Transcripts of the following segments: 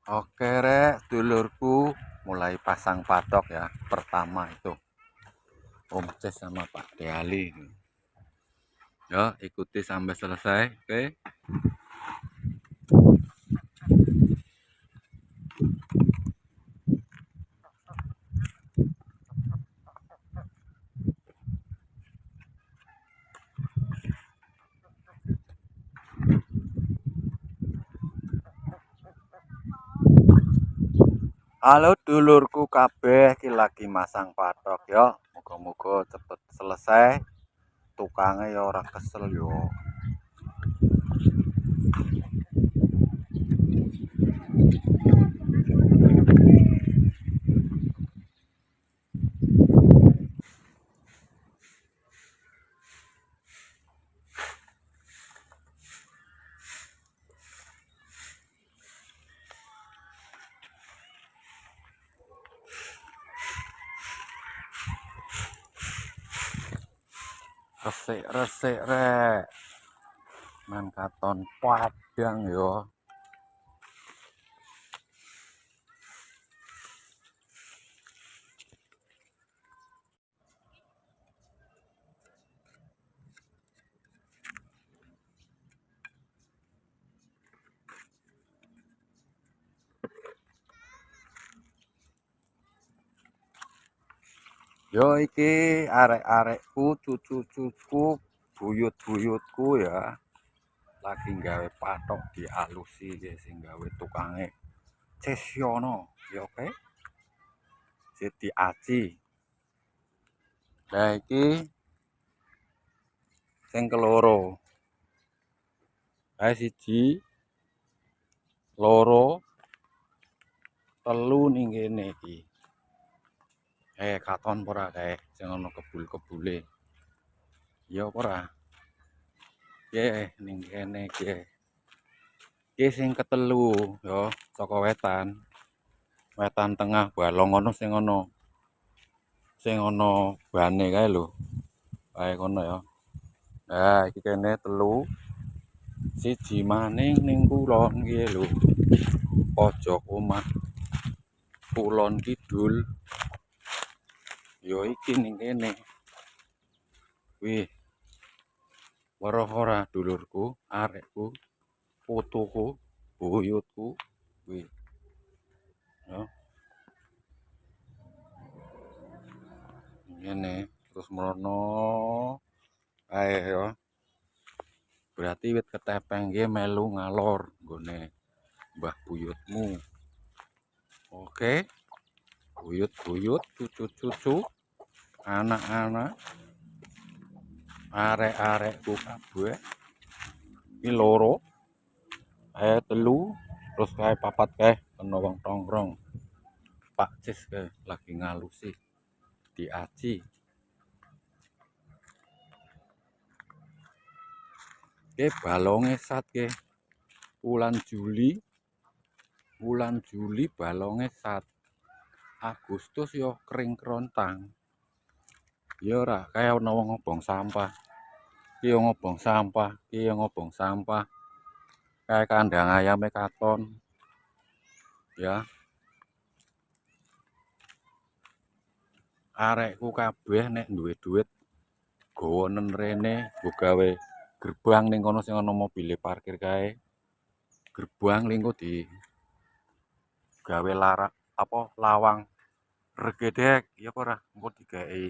Oke rek, dulurku mulai pasang patok ya. Pertama itu Om Ces sama Pak Deali. Ya, ikuti sampai selesai. Oke. Halo dulurku kabeh, iki lagi masang patok ya. Moga-moga cepet selesai. Tukangnya ya ora kesel yo. Resik-resik rek. Man katon padang yo. Yo iki arek-arekku, cucu-cucuku, buyut-buyutku ya. Lagi nggawe patok dialusi guys, sing gawe tukange Cesyono ya oke. Siti Aci. Nah iki sing keloro. Siji, loro, telu ning kene iki. Katon ora kae sing ana kebul-kebule. Ya ora. Ning kene iki. Iki sing ketelu ya saka wetan. Wetan tengah balong ngono sing ana bane kae lho. Kae kono ya. Nah, iki kene telu. Siji maning ning kulon iki lho. Pojok omah. Kulon kidul. Yo iki ning kene. Wih. Weruh ora dulurku, arekku, putuku, buyutku. Wih. Ya. Ngene terus merono. Ae ya. Berarti wit ketepeng ge melu ngalor nggone mbah buyutmu. Oke. Buyut-buyut, cucu-cucu, anak-anak, arek-arekku kabeh. Iki loro, telu, terus kae papat kae kena wong tongkrong. Pak Cis kae lagi ngalusi di Aci. Oke, balonge sat ke. Bulan Juli balonge sat. Agustus yo kering kerontang. Ya ora, kaya ana wong ngobong sampah. Iki yo ngobong sampah, iki yo ngobong sampah. Kayak kandang ayame katon. Ya. Arekku kabeh nek duwe duit gowonen rene nggo gawe gerbang ning kono sing ana mobile parkir kae. Gerbang lingko di gawe lawang regedek ya ora engko digawe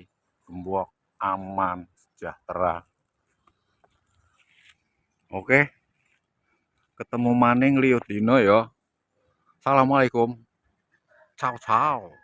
gembok aman sejahtera. Oke, ketemu maning liyo dino ya. Assalamualaikum. Ciao ciao.